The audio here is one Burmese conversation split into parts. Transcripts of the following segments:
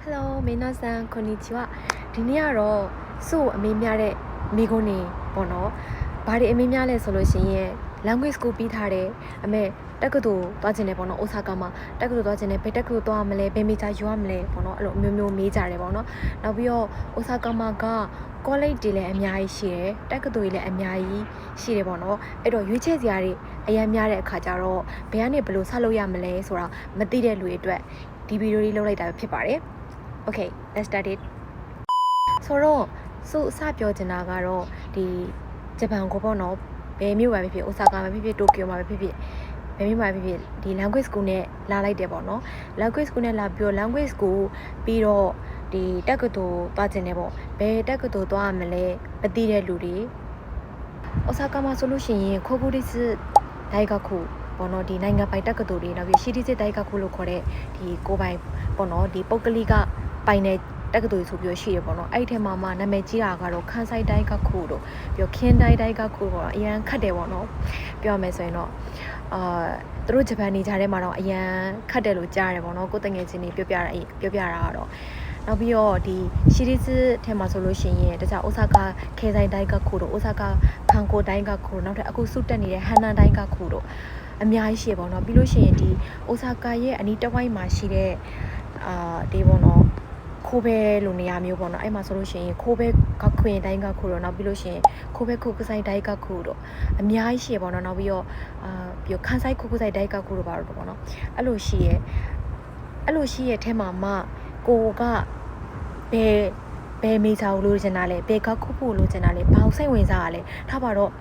Hello 皆さんこんにちはဒီနေ့ကတော့စုအမေများတဲ့မိကုန်းနေပေါ့နော်ဘာတွေအမေများလဲဆိုလို့ရှိရင် language school ပြီးထားတယ်အမေတက္ကသိုလ်သွားခြင်းတယ်ပေါ့နော်အိုဆာကာမှာတက္ကသိုလ်သွားခြင်းတယ်ဘယ်တက္ကသိုလ်သွားမလဲဘယ်မေဂျာယူရမလဲပေါ့နော်အဲ့လိုအမျိုးမျိုးမေးကြတယ်ပေါ့နော်နောက်ပြီးတော့အိုဆာကာမှာက college တွေလည်းအများကြီးရှိတယ်တက္ကသိုလ်တွေလည်းအများကြီးရှိတယ်ပေါ့နော်အဲ့တော့ရွေးချယ်စရာတွေအများများတဲ့အခါကျတော့ဘယ်ကနေဘယ်လိုဆက်လုပ်ရမလဲဆိုတာမသိတဲ့လူတွေအတွက်ဒီဗီဒီယိုလေးလုပ်လိုက်တာဖြစ်ပါတယ်Okay, let's start it. ဆိုတော့စုအစပြောချင်တာကတော့ဒီဂျပန်ကိုပေါ့နော်ဘယ်မြို့မှာဖြစ်ဖြစ်အိုဆာကာမှာဖြစ်ဖြစ်တိုကျိုမှာဖြစ်ဖြစ်ဘယ်မြို့မှာဖြစ်ဖြစ်ဒီ language school နဲ့လာလိုက်တယ်ပေါ့နော် language school နဲ့လာပြီးတော့ language school ပြီးတော့ဒီတက္ကသိုလ်သွားခြင်းတယ်ပေါ့ဘယ်တက္ကသိုလ်သွားရမလဲမသိတဲ့လူတွေအိုဆာကာမှာဆိုလို့ရှိရင်ခိုကူဒစ်ဒိုင်ဂါကူပေါ့နော်ဒီနိုင်ငံပိုင်တက္ကသိုလ်တွေနောက်ပြီးရှီတီစစ်ဒိုင်ဂါကူလို့ခေါ်တဲ့ဒီကိုပိုင်ပေါ့နော်ဒီပုဂ္ဂလိကပိုင်တဲ့တက္ကသိုလ်ဆိုပြီးရှိရပေါ့နော်အဲ့ဒီထဲမှာမှနာမည်ကြီးတာကတော့ခန်းဆိုင်တိုင်းကခုတို့ပြီးတော့ခင်းတိုင်းတိုင်းကခုပေါ့အရန်ခတ်တယ်ပေါ့နော်ပြောမယ်ဆိုရင်တော့သူတို့ဂျပန်နေကြတဲ့မှာတော့အရန်ခတ်တယ်လို့ကြားရတယ်ပေါ့နော်ကိုတငယ်ချင်းတွေပြောပြတာကတော့နောက်ပြီးတော့ဒီရှီရီစ်ထဲမှာဆိုလို့ရှိရင်တခြားအိုဆာကာခဲဆိုင်တိုင်းကခုတို့အိုဆာကာဖန်ကိုတိုင်းကခုနောက်ထပ်အခုစုတက်နေတဲ့ဟန်နန်တိုင်းကခုတို့အများကြီးရှိပေါ့နော်ပြီးလို့ရှိရင်ဒီအိုဆာကာရဲ့အနီးတစ်ဝိုက်မှာရှိတဲ့ဒီပေါ့နော်ခိုးဘဲလိုနေရာမျိုးပေါ့နော်အဲ့မှာဆိုလို့ရှိရင်ခိုးဘဲကခွင်တိုင်းကခုတော့နောက်ပြီးလို့ရှိရင်ခိုးဘဲခုကဆိုင်တိုင်းကခုတော့အများကြီးရှိရပေါ့နော်နောက်ပြီးတော့ပြီးခန်းဆိုင်ခုဆိုင်တိုင်းကခုတော့ပါတော့ပေါ့နော်အဲ့လိုရှိရဲ့ထဲမှာမှကိုကဘယ်မေဂျာကိုလိုချင်တာလဲဘယ်ကခုဖို့လိုချင်တာလဲဘာလို့စိတ်ဝင်စားရလဲထားပါတော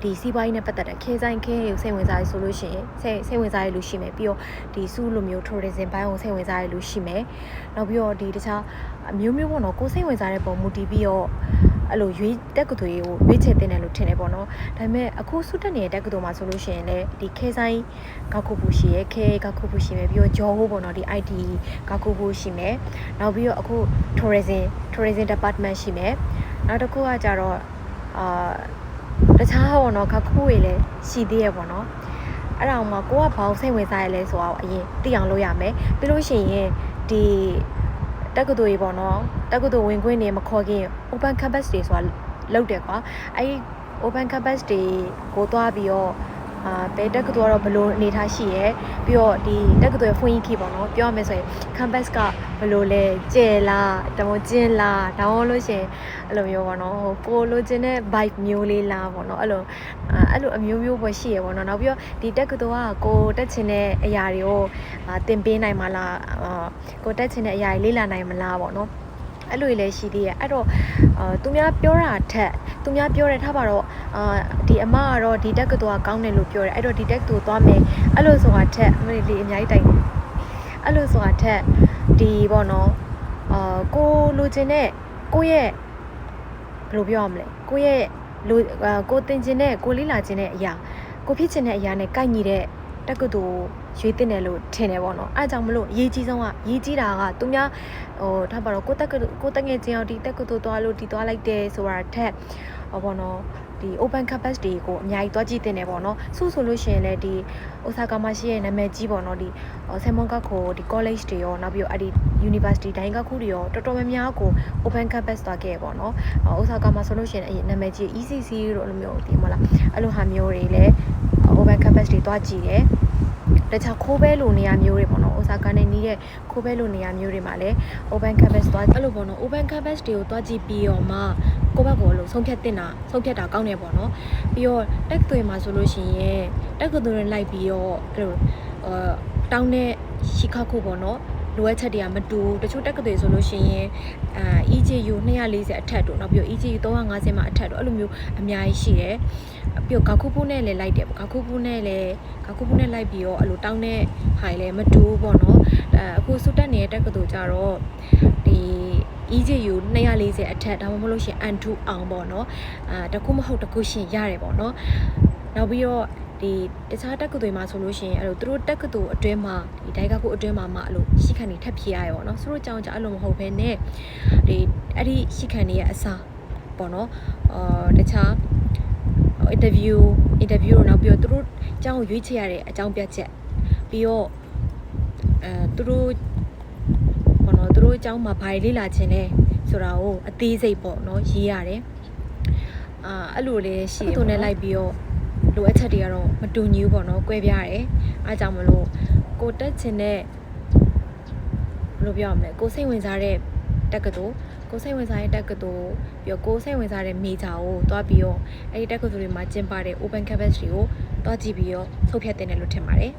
့ဒီစီးပွားရေးနဲ့ပတ်သက်တဲ့ခဲဆိုင်ခဲကိုစိတ်ဝင်စားရဆိုလို့ရှိရင်စိတ်ဝင်စားရလို့ရှိမယ်ပြီးတော့ဒီစုလိုမျိုး tourism ဘိုင်းကိုစိတ်ဝင်စားရလို့ရှိမယ်နောက်ပြီးတော့ဒီတခြားအမျိုးမျိုးပေါ့နော်ကိုစိတ်ဝင်စားတဲ့ပုံမူတည်ပြီးတော့အဲ့လိုရွေးတက်ကသွေးကိုရွေးချယ်တင်တယ်လို့ထင်တယ်ပေါ့နော်ဒါပေမဲ့အခုစုတက်နေတဲ့တက်ကသွေးမှာဆိုလို့ရှိရင်လည်းဒီခဲဆိုင်ကခုဖို့ရှိရခဲကခုဖို့ရှိမယ်ပြီးတော့ဂျော်ဟိုးပေါ့နော်ဒီ IT ကခုဖို့ရှိမယ်နောက်ပြီးတော့အခု tourism department ရှိမယ်နောက်တစ်ခုကကြတော့တခြားပေါ့နော်ခခုတွေလည်းရှိသေးရပေါ့နော်အဲ့ဒါမှကိုကဘာလို့စိတ်ဝင်စားရလဲဆိုတော့အရင်သိအောင်လုပ်ရမယ်ပြီးလို့ရှိရင်ဒီတက္ကသိုလ်ကြီးပေါ့နော်တက္ကသိုလ်ဝင်ခွင့်နေမခေါ်ခင် open campus တွေဆိုတာလုပ်တယ်ကွာအဲ့ဒီ open campus တွေကိုသွားပြီးတော့ဘယ်တက္ကသိုလ်ကတော့ဘလို့အနေထားရှိရဲပြီးတော့ဒီတက္ကသိုလ်ရဲ့ဖွင့်ကြီးပေါ့နော်ပြောရမယ်ဆိုရင် campus ကဘလို့လဲကျဲလားတမကျင်းလားဒါမှမဟုတ်လို့ရှင်အဲ့လိုမျိုးပေါ့နော်ဟိုကိုလိုချင်တဲ့ vibe မျိုးလေးလားပေါ့နော်အဲ့လိုအမျိုးမျိုးပဲရှိရပေါ့နော်နောက်ပြီးတော့ဒီတက္ကသိုလ်ကကိုတက်ချင်တဲ့အရာတွေကိုသင်ပေးနိုင်မလားကိုတက်ချင်တဲ့အရာတွေလေ့လာနိုင်မလားပေါ့နော်အဲ့လိုလည်းရှိသေးရဲ့အဲ့တော့သူများပြောတာထက်သူများပြောတယ်ထားပါတော့ဒီအမကတော့ဒီတက်ကတူကကောင်းတယ်လို့ပြောတယ်အဲ့တော့ဒီတက်တူသွားမယ်အဲ့လိုဆိုတာထက်အမလေးအများကြီးတိုင်အဲ့လိုဆိုတာထက်ဒီပေါ့နော်ကိုလိုချင်တဲ့ကိုရဲ့ဘယ်လိုပြောရမလဲကိုရဲ့ကိုသင်ချင်တဲ့ကိုလေးလာချင်တဲ့အရာကိုဖြစ်ချင်တဲ့အရာနဲ့ကိုက်ညီတဲ့တက်ကတူရွေးတင်တယ်လို့ထင်တယ်ပေါ့နော်အဲ့ကြောင့်မလို့အရေးကြီးဆုံးကရေးကြီးတာကသူများထားပါတော့ကိုတငယ်ချင်းအောင်ဒီတက်ကတူသွားလို့ဒီသွားလိုက်တယ်ဆိုတာထက်ပေါ့နော်ဒီ open campus တွေကိုအများကြီးတွားကြည့်တင်တယ်ပေါ့နော်ဆိုလို့ရှိရင်လည်းဒီအိုဆာကာမှာရှိရဲ့နာမည်ကြီးပေါ့နော်ဒီဆယ်မွန်ကခိုဒီ college တွေရောနောက်ပြီးတော့အဲ့ဒီ university တိုင်းကခုတွေရောတော်တော်များများကို open campus သွားခဲ့ပေါ့နော်အိုဆာကာမှာဆိုလို့ရှိရင်နာမည်ကြီး ECC တို့အဲ့လိုမျိုးဒီမလားအဲ့လိုဟာမျိုးတွေလည်း open campus တွေတွားကြည့်တယ်တခြားခိုးဘဲလိုနေရာမျိုးတွေပေါ့နော်အိုဆာကာနဲ့နီးတဲ့ခိုးဘဲလိုနေရာမျိုးတွေမှာလည်း open campus သွားအဲ့လိုပေါ့နော် open campus တွေကိုတွားကြည့်ပြီးတော့မှကိုယ့်ဘက်ကိုလို့ဆုံးဖြတ်တာကောင်းတယ်ပေါ့နော်ပြီးတော့တက္ကသိုလ်မှာဆိုလို့ရှိရင်တက္ကသိုလ်နဲ့လိုက်ပြီးတော့အဲ့လိုတောင်းတဲ့ရှိခခုပေါ့နော်လိုအပ်ချက်တွေကမတူတချို့တက္ကသိုလ်ဆိုလို့ရှိရင်EJU 240အထက်တို့နောက်ပြီးတော့ EJU 350မှာအထက်တို့အဲ့လိုမျိုးအများကြီးရှိတယ်ပြီးတော့ဂါခုဖူးနဲ့လည်းလိုက်တယ်ပေါ့ဂါခုဖူးနဲ့လိုက်ပြီးတော့အဲ့လိုတောင်းတဲ့ဟာလည်းမတူပေါ့နော်အခုစုတက်နေတဲ့တက္ကသိုလ်ကြတော့ဒီ EJU 240အထက်ဒါမှမဟုတ်လို့ရှိရင် N2 အောင်ပေါ့နော်တခုမဟုတ်တခုရှင်ရတယ်ပေါ့နော်နောက်ပြီးတော့ဒီတခြားတက္ကသိုလ်မှာဆိုလို့ရှိရင်အဲ့လိုသူတို့တက္ကသိုလ်အတွင်းမှာဒီဒိုင်ကခုအတွင်းမှာမှအဲ့လိုရှိခံနေထပ်ဖြေရရပေါ့နော်သူတို့ကြောင်းကြအဲ့လိုမဟုတ်ဘဲနဲ့ဒီအဲ့ဒီရှိခံနေရဲ့အစားပေါ့နော်တခြားinterview တော့နောက်ပြီးတော့သူတို့အကြောင်းကိုရွေးချယ်ရတဲ့အကြောင်းပြချက်ပြီးတော့သူတို့ပေါ့နော် သူတို့အကြောင်းမှာဘာတွေလေ့လာခြင်းလဲဆိုတာကိုအသေးစိတ်ပေါ့နော်ရေးရတယ်အဲ့လိုလေးရှိတယ်သူနဲ့လိုက်ပြီးတော့လိုအပ်ချက်တွေကတော့မတူညီဘူးပေါ့နော်ကွဲပြားတယ်အားကြောင့်မလို့ကိုတက်ချင်တဲ့ဘယ်လိုပြောရမလဲကိုစိတ်ဝင်စားတဲ့တက္ကသိုလ်ကိုစိတ်ဝင်စားတဲ့တက္ကသိုလ်ပြီးတော့ကိုစိတ်ဝင်စားတဲ့ major ကိုတွားပြီးတော့အဲ့ဒီတက္ကသိုလ်တွေမှာကျင်းပတဲ့ open campus တွေကိုတွားကြည့်ပြီးတော့ထုတ်ဖြတ်တင်တယ်လို့ထင်ပါတယ်